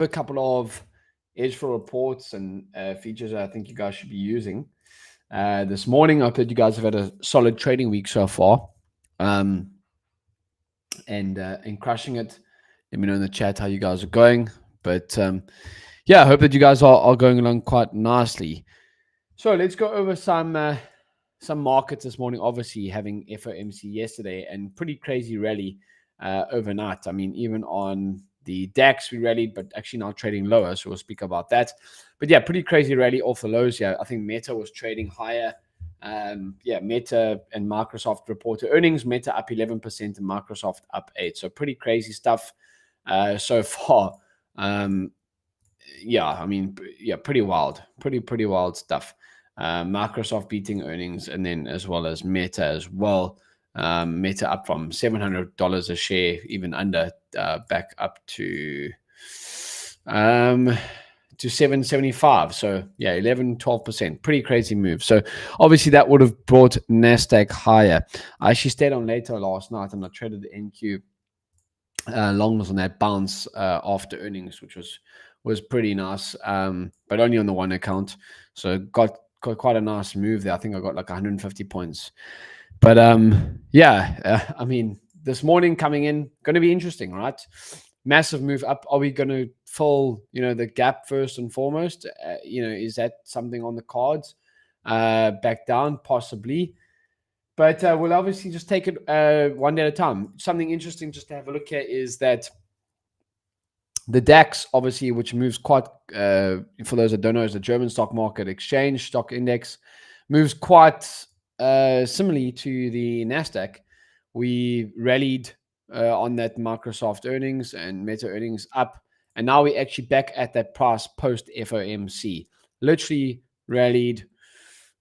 A couple of Edgeful reports and features that I think you guys should be using. This morning, I hope that you guys have had a solid trading week so far, um, and crushing it. Let me know in the chat how you guys are going. But yeah, I hope that you guys are going along quite nicely. So let's go over some markets this morning. Obviously, having FOMC yesterday and pretty crazy rally overnight. I mean, even on the DAX we rallied, but actually now trading lower. So we'll speak about that. But yeah, pretty crazy rally off the lows here. I think Meta was trading higher. Meta and Microsoft reported earnings. Meta up 11% and Microsoft up 8%. So pretty crazy stuff so far. Pretty wild, pretty wild stuff. Microsoft beating earnings, and then as well as Meta as well. Meta up from $700 a share, even under, back up to 775. So yeah, 11-12%, pretty crazy move. So obviously that would have brought Nasdaq higher. I actually stayed on later last night and I traded the NQ longs on that bounce after earnings, which was pretty nice, but only on the one account. So got quite a nice move there. I think I got like 150 points. But I mean, this morning coming in, going to be interesting, right? Massive move up. Are we going to fill, the gap first and foremost? Is that something on the cards? Back down, possibly. But we'll obviously just take it one day at a time. Something interesting just to have a look at is that the DAX, obviously, which moves quite, for those that don't know, is the German stock market exchange stock index, moves quite similarly to the Nasdaq. We rallied on that Microsoft earnings and Meta earnings up, and now we're actually back at that price post FOMC. Literally rallied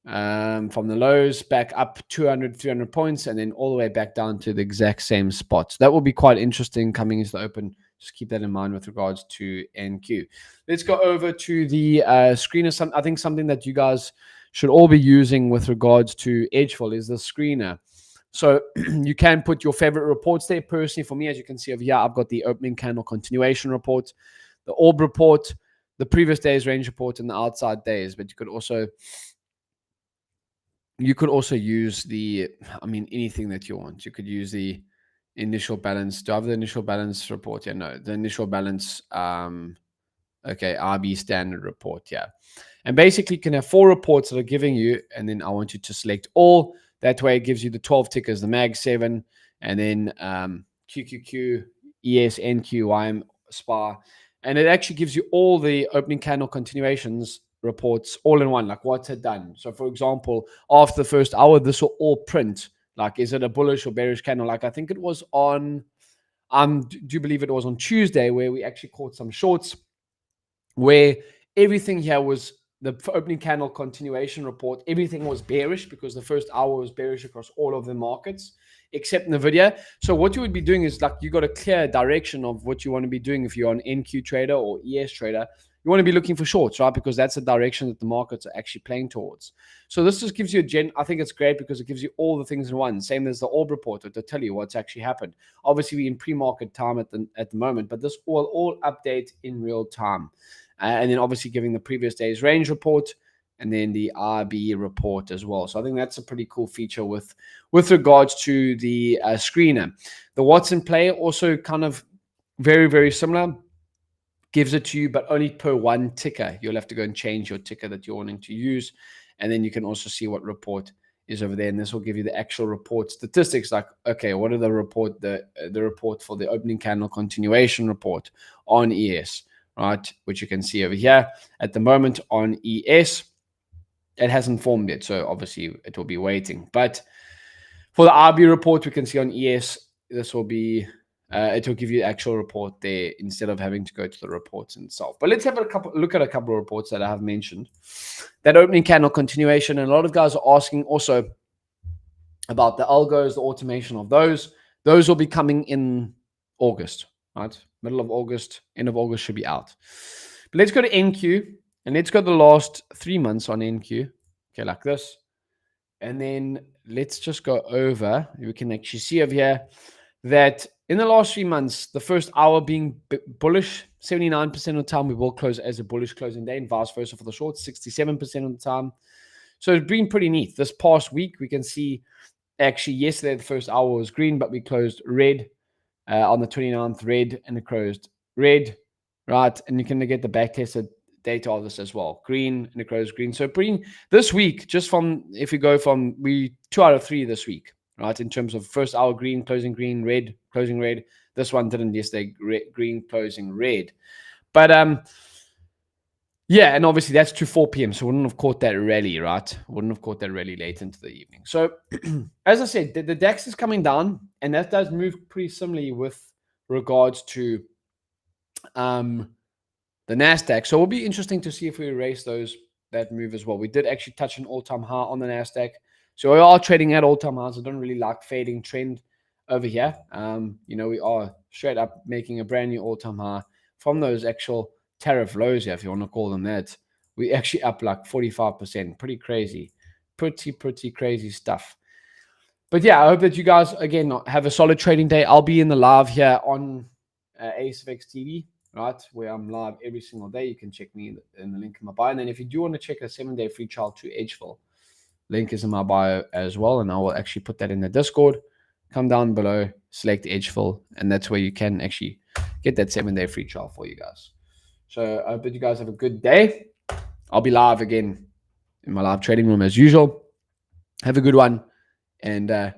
from the lows back up 200, 300 points, and then all the way back down to the exact same spot. So that will be quite interesting coming into the open. Just keep that in mind with regards to NQ. Let's go over to the screener. I think something that you guys should all be using with regards to Edgeful is the screener. So you can put your favorite reports there. Personally, for me, as you can see over here, I've got the opening candle continuation report, the orb report, the previous day's range report, and the outside days. But you could also use anything that you want. You could use the initial balance. Do I have the initial balance report? Yeah, no, the initial balance. RB standard report. Yeah. And basically you can have 4 reports that are giving you, and then I want you to select all. That way it gives you the 12 tickers, the MAG 7, and then QQQ, ES, NQ, YM, SPA. And it actually gives you all the opening candle continuations reports all in one, like what's it done. So for example, after the first hour, this will all print. Like, is it a bullish or bearish candle? Like, I think it was on, do you believe it was on Tuesday where we actually caught some shorts where everything here was the opening candle continuation report. Everything was bearish because the first hour was bearish across all of the markets except NVIDIA. So what you would be doing is, like, you got a clear direction of what you want to be doing. If you're an NQ trader or ES trader, you want to be looking for shorts, right? Because that's the direction that the markets are actually playing towards. So this just gives you I think it's great because it gives you all the things in one. Same as the orb report to tell you what's actually happened. Obviously, we're in pre-market time at the moment, but this will all update in real time. And then obviously giving the previous day's range report and then the RB report as well. So I think that's a pretty cool feature with regards to the screener. The what's in play also kind of very, very similar. Gives it to you, but only per one ticker. You'll have to go and change your ticker that you're wanting to use. And then you can also see what report is over there. And this will give you the actual report statistics, like, okay, what are the report for the opening candle continuation report on ES, right? Which you can see over here. At the moment on ES, it hasn't formed yet. So obviously it will be waiting. But for the RB report, we can see on ES, this will be, it will give you the actual report there instead of having to go to the reports itself. But let's have look at a couple of reports that I have mentioned. That opening candle continuation, and a lot of guys are asking also about the algos, the automation of those. Those will be coming in August, right? Middle of August, end of August should be out. But let's go to NQ, and let's go to the last 3 months on NQ. Okay, like this. And then let's just go over. You can actually see over here that in the last 3 months, the first hour being bullish, 79% of the time we will close as a bullish closing day, and vice versa for the shorts, 67% of the time. So it's been pretty neat. This past week, we can see actually yesterday the first hour was green, but we closed red on the 29th, red, and it closed red, right? And you can get the backtested data of this as well. Green and it closed green. So pretty this week, just from if we go from we 2 out of 3 this week, right? In terms of first hour green, closing red, closing red. This one didn't yesterday, green, closing red. But yeah, and obviously that's to 4 p.m. So wouldn't have caught that rally, right? Wouldn't have caught that rally late into the evening. So as I said, the DAX is coming down, and that does move pretty similarly with regards to the NASDAQ. So it'll be interesting to see if we erase that move as well. We did actually touch an all-time high on the NASDAQ. So we are trading at all-time highs. I don't really like fading trend over here. We are straight up making a brand new all-time high from those actual tariff lows here, if you want to call them that. We actually up like 45%. Pretty crazy. Pretty crazy stuff. But yeah, I hope that you guys, again, have a solid trading day. I'll be in the live here on ASFX TV, right, where I'm live every single day. You can check me in the link in my bio. And then if you do want to check a 7-day free trial to Edgeful, link is in my bio as well. And I will actually put that in the Discord. Come down below, select Edgeful, and that's where you can actually get that 7-day free trial for you guys. So I hope that you guys have a good day. I'll be live again in my live trading room as usual. Have a good one. And